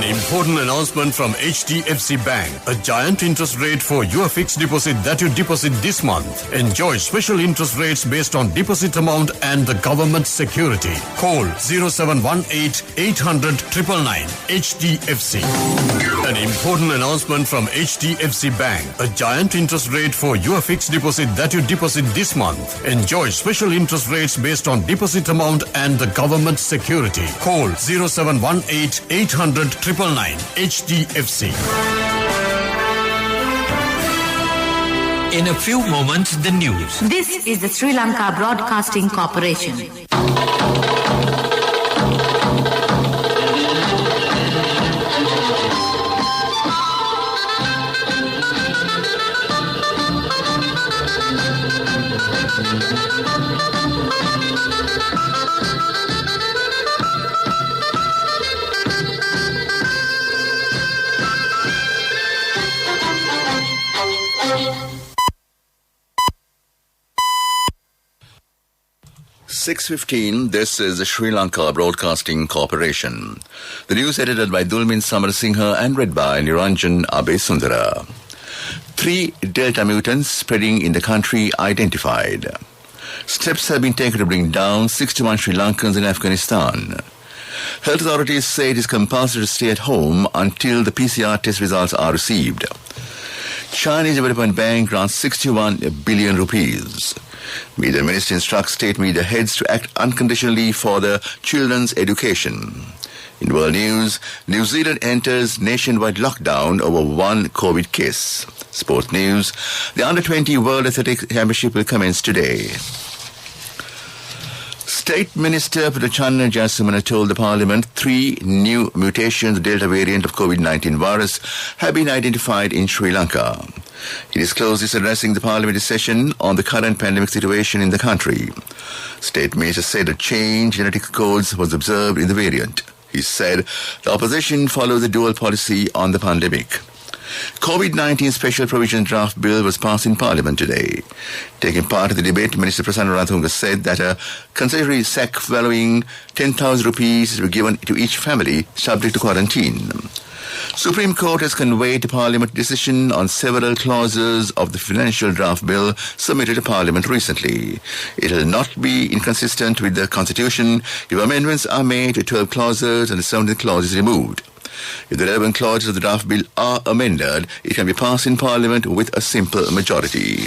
important announcement from HDFC Bank. A giant interest rate for your fixed deposit that you deposit this month. Enjoy special interest rates based on deposit amount and the government security. Call 0718 800 999. HDFC. An important announcement from HDFC Bank. A giant interest rate for your fixed deposit that you deposit this month. Enjoy special interest rates based on deposit amount and the government security. Call 0718 800 999. HDFC. In a few moments, the news. This is the Sri Lanka Broadcasting Corporation. .15, this is the Sri Lanka Broadcasting Corporation. The news edited by Dulmin Samarasinghe and read by Niranjan Abesundara. 3 Delta mutants spreading in the country identified. Steps have been taken to bring down 61 Sri Lankans in Afghanistan. Health authorities say it is compulsory to stay at home until the PCR test results are received. Chinese Development Bank grants 61 billion rupees. Media Minister instructs state media heads to act unconditionally for the children's education. In world news, New Zealand enters nationwide lockdown over 1 COVID case. Sports news, the Under-20 World Athletics Championship will commence today. State Minister Pradhanna Jayasumana told the Parliament 3 new mutations of the Delta variant of COVID-19 virus have been identified in Sri Lanka. He disclosed this addressing the parliamentary session on the current pandemic situation in the country. State Minister said a change in genetic codes was observed in the variant. He said the opposition follows the dual policy on the pandemic. COVID-19 Special Provision Draft Bill was passed in Parliament today. Taking part in the debate, Minister Prasanna Ranatunga said that a considerable sack following 10,000 rupees were given to each family subject to quarantine. Supreme Court has conveyed to Parliament decision on several clauses of the financial draft bill submitted to Parliament recently. It will not be inconsistent with the Constitution if amendments are made to 12 clauses and the 17th clause is removed. If the relevant clauses of the draft bill are amended, it can be passed in Parliament with a simple majority.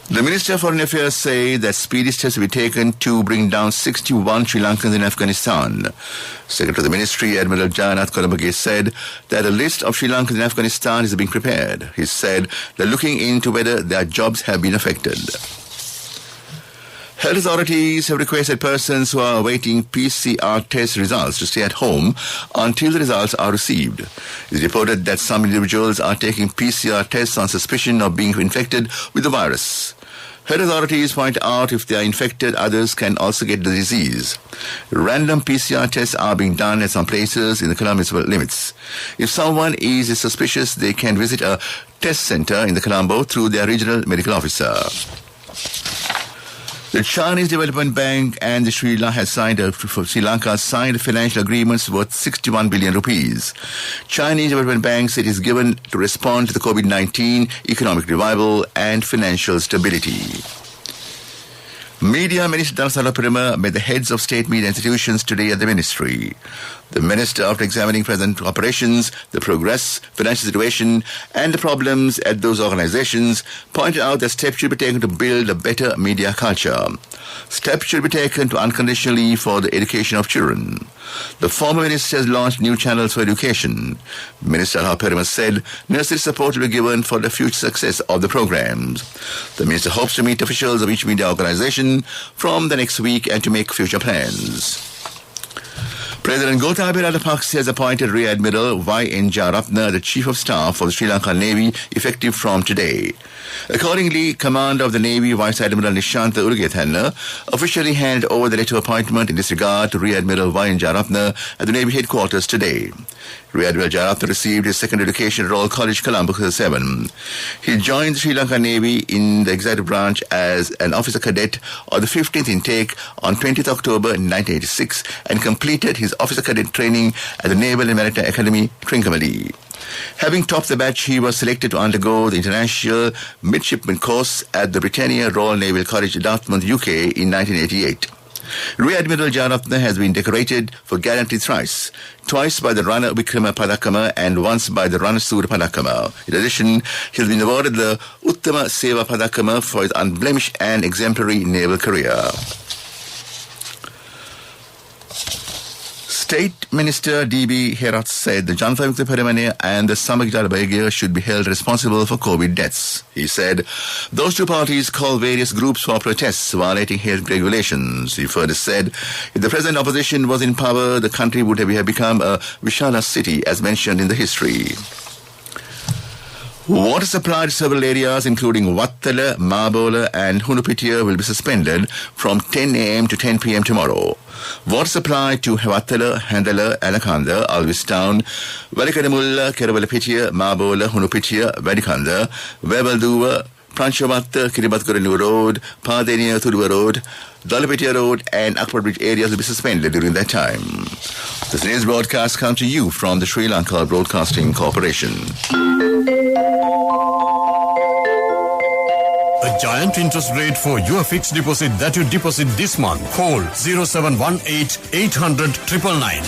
The Minister of Foreign Affairs said that speedy steps will be taken to bring down 61 Sri Lankans in Afghanistan. Secretary of the Ministry, Admiral Jayanath Kolambage, said that a list of Sri Lankans in Afghanistan is being prepared. He said they're looking into whether their jobs have been affected. Health authorities have requested persons who are awaiting PCR test results to stay at home until the results are received. It is reported that some individuals are taking PCR tests on suspicion of being infected with the virus. Health authorities point out if they are infected, others can also get the disease. Random PCR tests are being done at some places in the Colombo municipal limits. If someone is suspicious, they can visit a test center in the Colombo through their regional medical officer. The Chinese Development Bank and the Sri Lanka signed financial agreements worth 61 billion rupees. Chinese Development Bank said it is given to respond to the COVID-19 economic revival and financial stability. Media Minister Dhanasala Pirima met the heads of state media institutions today at the ministry. The minister, after examining present operations, the progress, financial situation, and the problems at those organizations, pointed out that steps should be taken to build a better media culture. Steps should be taken to unconditionally for the education of children. The former minister has launched new channels for education. Minister Dhanasala Pirima said necessary support will be given for the future success of the programs. The minister hopes to meet officials of each media organization from the next week and to make future plans. President Gotabaya Rajapaksa has appointed Rear Admiral Y.N. Jayaratne the Chief of Staff for the Sri Lankan Navy effective from today. Accordingly, Commander of the Navy Vice Admiral Nishantha Urugethanna officially handed over the letter of appointment in this regard to Rear Admiral Y.N. Jayaratne at the Navy headquarters today. Rear Admiral Jayaratne received his second education at Royal College, Colombo, 7. He joined the Sri Lankan Navy in the executive branch as an officer cadet on the 15th intake on 20th October 1986 and completed his officer cadet training at the Naval and Maritime Academy, Trincomalee. Having topped the batch, he was selected to undergo the International Midshipman course at the Britannia Royal Naval College, Dartmouth, UK in 1988. Rear Admiral Jayaratne has been decorated for gallantry thrice, twice by the runner Vikrama Padakama and once by the runner Surya Padakama. In addition, he has been awarded the Uttama Seva Padakama for his unblemished and exemplary naval career. State Minister D.B. Herat said the Janata Mukti Paramane and the Samagdal Baigya should be held responsible for COVID deaths. He said those two parties call various groups for protests violating health regulations. He further said if the present opposition was in power, the country would have become a Vishala city as mentioned in the history. Water supply to several areas including Wattala, Mabola and Hunupitiya will be suspended from 10 a.m. to 10 p.m. tomorrow. Water supply to Wattala, Handala, Alakanda, Alvistown, Valikadamulla, Keravalapitiya, Mabola, Hunupitiya, Vadikanda, Webalduwa, Pranchavatta, Kiribatkuranu Road, Padenia, Thuduva Road, Dalapitiya Road and Akbar Bridge areas will be suspended during that time. This news broadcast comes to you from the Sri Lanka Broadcasting Corporation. A giant interest rate for your fixed deposit that you deposit this month. Call 0718 800 999.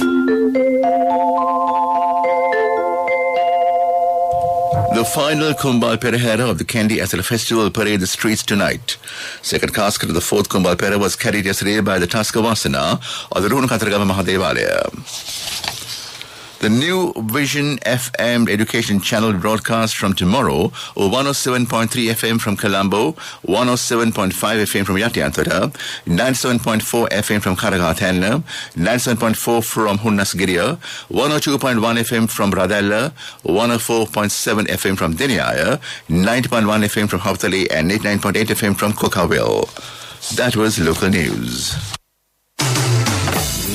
The final Kumbal Perahera of the Kandy Asala Festival parade the streets tonight. Second casket of the fourth Kumbal Pera was carried yesterday by the Taskavasana of the Runakantaragama Mahadevalaya. The new Vision FM education channel broadcast from tomorrow over 107.3 FM from Colombo, 107.5 FM from Yatyanthara, 97.4 FM from Karagathana, 97.4 from Hunnasgiriya, 102.1 FM from Radalla, 104.7 FM from Deniaya, 90.1 FM from Hautali and 89.8 FM from Kokaville. That was local news.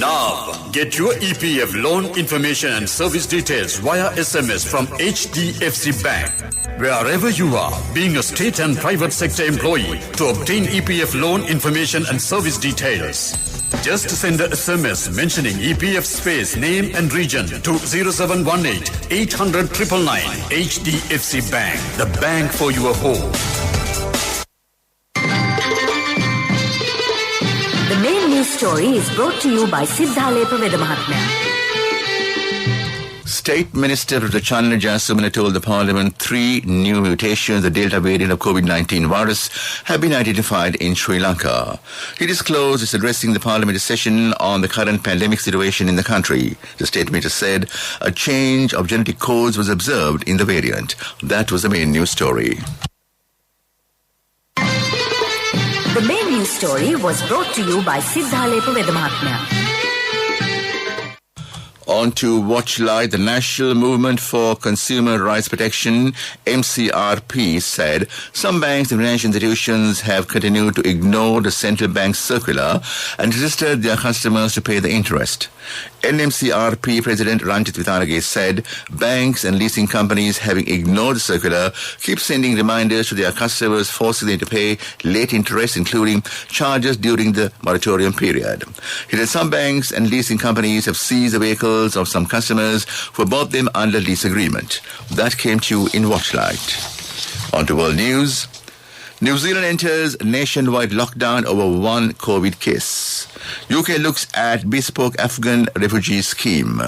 Now, get your EPF loan information and service details via SMS from HDFC Bank. Wherever you are, being a state and private sector employee, to obtain EPF loan information and service details, just send a SMS mentioning EPF space, name and region to 0718 800 999. HDFC Bank, the bank for your home. The main news story is brought to you by Siddhalepa Vedamahatmya. State Minister of the China Jasumana told the Parliament 3 new mutations, the Delta variant of COVID-19 virus, have been identified in Sri Lanka. He disclosed it's addressing the Parliament session on the current pandemic situation in the country. The State Minister said a change of genetic codes was observed in the variant. That was the main news story. The main news story was brought to you by Siddhalepa Vedamahatmya. On to Watchlight, the National Movement for Consumer Rights Protection, MCRP, said some banks and financial institutions have continued to ignore the central bank's circular and resisted their customers to pay the interest. NMCRP President Ranjit Vitanage said banks and leasing companies, having ignored the circular, keep sending reminders to their customers, forcing them to pay late interest, including charges during the moratorium period. He said some banks and leasing companies have seized the vehicles of some customers who bought them under lease agreement. That came to you in Watchlight. On to world news. New Zealand enters nationwide lockdown over one COVID case. UK looks at bespoke Afghan refugee scheme.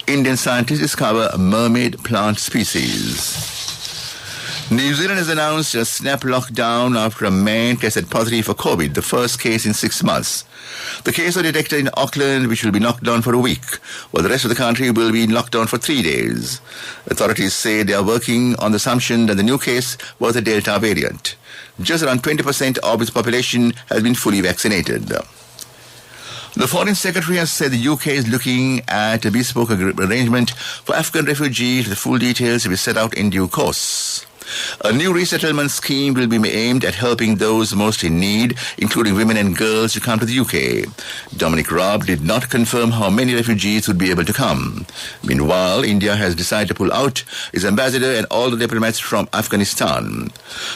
Indian scientists discover mermaid plant species. New Zealand has announced a snap lockdown after a man tested positive for COVID, the first case in 6 months. The case was detected in Auckland, which will be locked down for a week, while the rest of the country will be in lockdown for 3 days. Authorities say they are working on the assumption that the new case was a Delta variant. Just around 20% of its population has been fully vaccinated. The Foreign Secretary has said the UK is looking at a bespoke arrangement for Afghan refugees. The full details will be set out in due course. A new resettlement scheme will be aimed at helping those most in need, including women and girls, to come to the UK. Dominic Raab did not confirm how many refugees would be able to come. Meanwhile, India has decided to pull out its ambassador and all the diplomats from Afghanistan.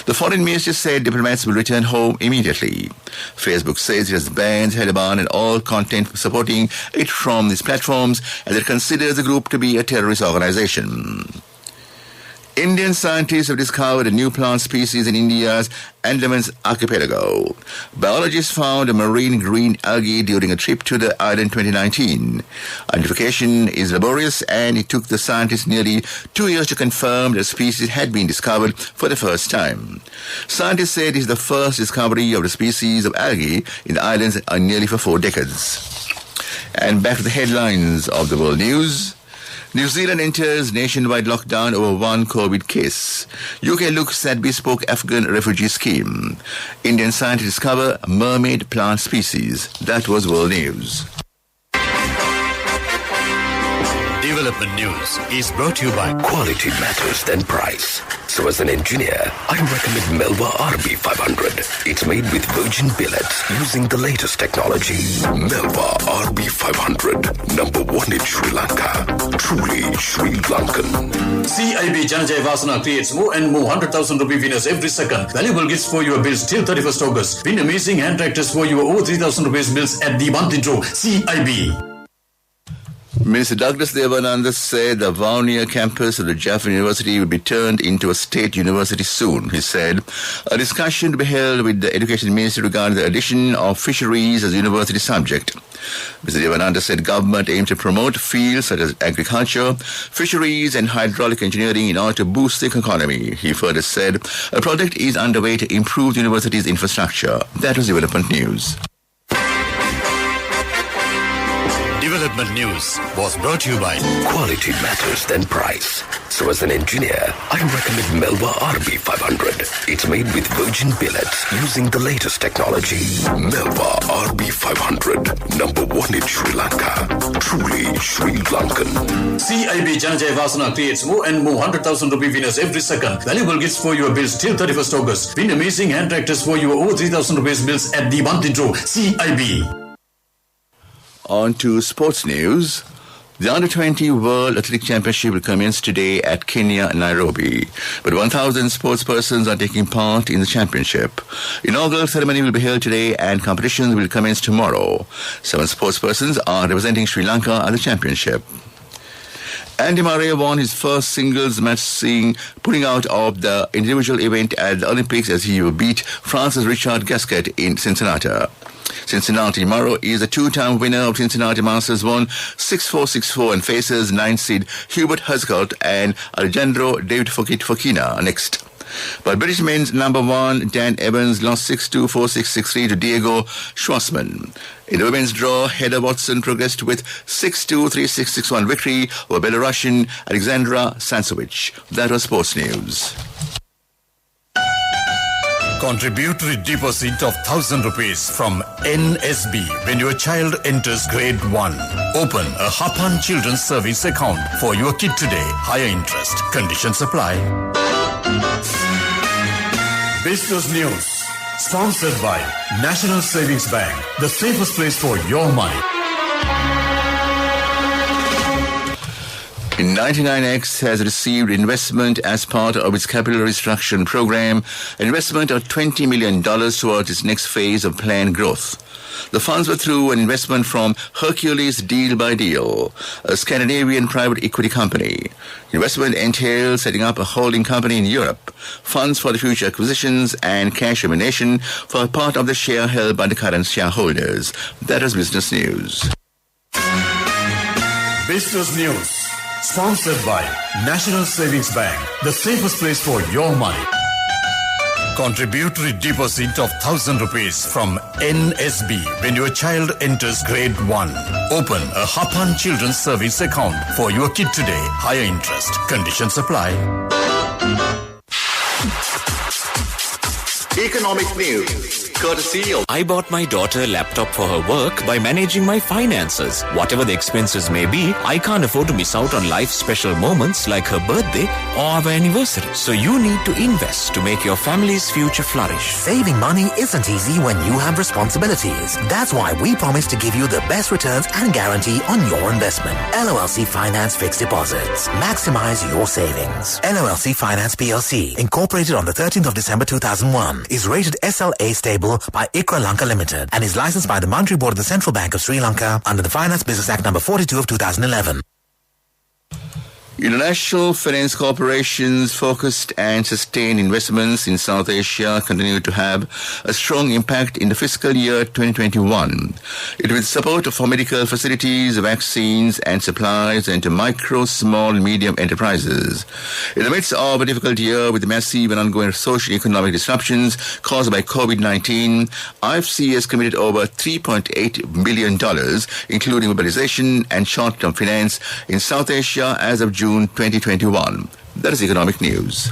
The foreign minister said diplomats will return home immediately. Facebook says it has banned Taliban and all content supporting it from these platforms, and it considers the group to be a terrorist organization. Indian scientists have discovered a new plant species in India's Andaman archipelago. Biologists found a marine green algae during a trip to the island in 2019. Identification is laborious, and it took the scientists nearly 2 years to confirm the species had been discovered for the first time. Scientists said it is the first discovery of the species of algae in the islands in nearly for 4 decades. And back to the headlines of the world news. New Zealand enters nationwide lockdown over one COVID case. UK looks at bespoke Afghan refugee scheme. Indian scientists discover mermaid plant species. That was world news. Development News is brought to you by Quality matters than price. So as an engineer, I recommend Melba RB500. It's made with virgin billets using the latest technology. Melba RB500, number 1 in Sri Lanka. Truly Sri Lankan. CIB Janajay Vasana creates more and more 100,000 rupee winners every second. Valuable gifts for your bills till 31st August. Win amazing hand tractors for your over 3,000 rupees bills at the monthly draw. CIB. Minister Douglas Devananda said the Vaunia campus of the Jaffa University will be turned into a state university soon. He said a discussion to be held with the Education Ministry regarding the addition of fisheries as a university subject. Mr. Devananda said government aims to promote fields such as agriculture, fisheries and hydraulic engineering in order to boost the economy. He further said a project is underway to improve the university's infrastructure. That was Development News. Development News was brought to you by Quality matters than price. So as an engineer, I recommend Melba RB500. It's made with virgin billets using the latest technology. Melba RB500, number 1 in Sri Lanka. Truly Sri Lankan. CIB Janajay Vasana creates more and more 100,000 rupee winners every second. Valuable gifts for your bills till 31st August. Win amazing hand tractors for your over 3,000 rupees bills at the monthly draw. CIB. On to sports news. The Under-20 World Athletic Championship will commence today at Kenya, Nairobi. But 1,000 sportspersons are taking part in the championship. Inaugural ceremony will be held today and competitions will commence tomorrow. 7 sportspersons are representing Sri Lanka at the championship. Andy Murray won his first singles match, pulling out of the individual event at the Olympics as he beat France's Richard Gasquet in Cincinnati. Murray is a 2-time winner of Cincinnati Masters, won 6-4, 6-4 and faces 9th seed Hubert Hurkacz and Alejandro David Fokina next. But British men's number 1 Dan Evans lost 6-2, 4-6, 6-3 to Diego Schwartzman. In the women's draw, Heather Watson progressed with 6-2, 3-6, 6-1 victory over Belarusian Alexandra Sansovich. That was sports news. Contributory deposit of 1,000 rupees from NSB when your child enters grade 1. Open a Hapan Children's Service account for your kid today. Higher interest. Conditions apply. Business News. Sponsored by National Savings Bank. The safest place for your money. In 99X has received investment as part of its capital restructuring program, an investment of $20 million towards its next phase of planned growth. The funds were through an investment from Hercules Deal by Deal, a Scandinavian private equity company. Investment entails setting up a holding company in Europe, funds for the future acquisitions, and cash remuneration for part of the share held by the current shareholders. That is Business News. Business News. Sponsored by National Savings Bank, the safest place for your money. Contributory deposit of 1,000 rupees from NSB when your child enters grade 1. Open a Hapan Children's Service account for your kid today. Higher interest. Conditions apply. Economic news. courtesy of... I bought my daughter a laptop for her work by managing my finances. Whatever the expenses may be, I can't afford to miss out on life's special moments like her birthday or our anniversary. So you need to invest to make your family's future flourish. Saving money isn't easy when you have responsibilities. That's why we promise to give you the best returns and guarantee on your investment. LOLC Finance Fixed Deposits. Maximize your savings. LOLC Finance PLC, incorporated on the 13th of December 2001, is rated SLA stable by ICRA Lanka Limited and is licensed by the Monetary Board of the Central Bank of Sri Lanka under the Finance Business Act number 42 of 2011. International finance corporations focused and sustained investments in South Asia continue to have a strong impact in the fiscal year 2021. It with support for medical facilities, vaccines and supplies and to micro, small, medium enterprises. In the midst of a difficult year with massive and ongoing social and economic disruptions caused by COVID-19, IFC has committed over $3.8 billion, including mobilization and short-term finance in South Asia as of June 2021. That is economic news.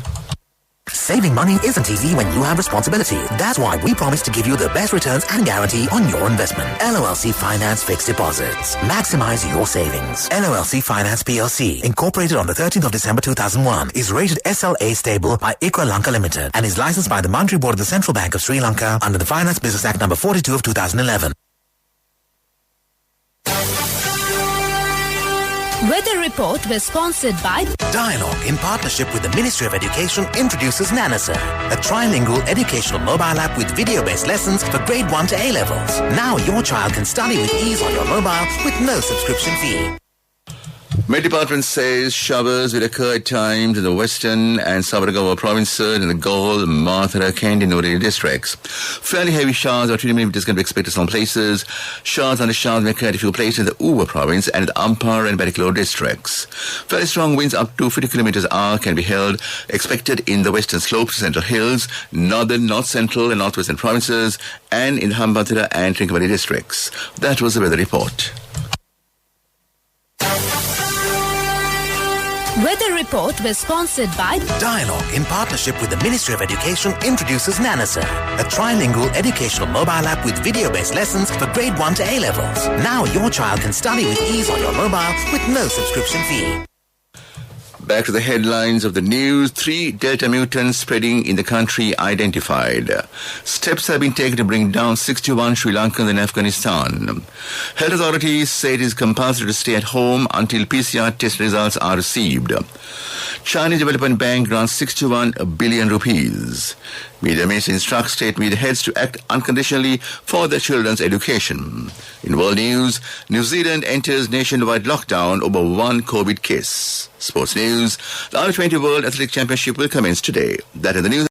Saving money isn't easy when you have responsibility. That's why we promise to give you the best returns and guarantee on your investment. LOLC Finance Fixed Deposits. Maximize your savings. LOLC Finance PLC, incorporated on the 13th of December 2001, is rated SLA stable by ICRA Lanka Limited and is licensed by the Monetary Board of the Central Bank of Sri Lanka under the Finance Business Act number 42 of 2011. Weather Report was sponsored by Dialogue, in partnership with the Ministry of Education, introduces Nanasa, a trilingual educational mobile app with video-based lessons for grade 1 to A-levels. Now your child can study with ease on your mobile with no subscription fee. Met Department says showers will occur at times in the western and Sabaragawa provinces and the Gaul, Mathura, Kandy, Nuri districts. Fairly heavy showers or 20 millimeters can be expected in some places. Showers and showers may occur at a few places in the Uva province and the Ampara and Barikalore districts. Fairly strong winds up to 50 kilometers an hour can be expected in the western slopes, central hills, northern, north central and northwestern provinces and in the Hambantota and Trincomalee districts. That was the weather report. Weather Report was sponsored by Dialogue, in partnership with the Ministry of Education, introduces Nanasa, a trilingual educational mobile app with video-based lessons for grade 1 to A-levels. Now your child can study with ease on your mobile with no subscription fee. Back to the headlines of the news. 3 Delta mutants spreading in the country identified. Steps have been taken to bring down 61 Sri Lankans in Afghanistan. Health authorities say it is compulsory to stay at home until PCR test results are received. Chinese Development Bank grants 61 billion rupees. Media Minister instructs state media heads to act unconditionally for their children's education. In world news, New Zealand enters nationwide lockdown over 1 COVID case. Sports news, the Under-20 World Athletic Championship will commence today. That is the news.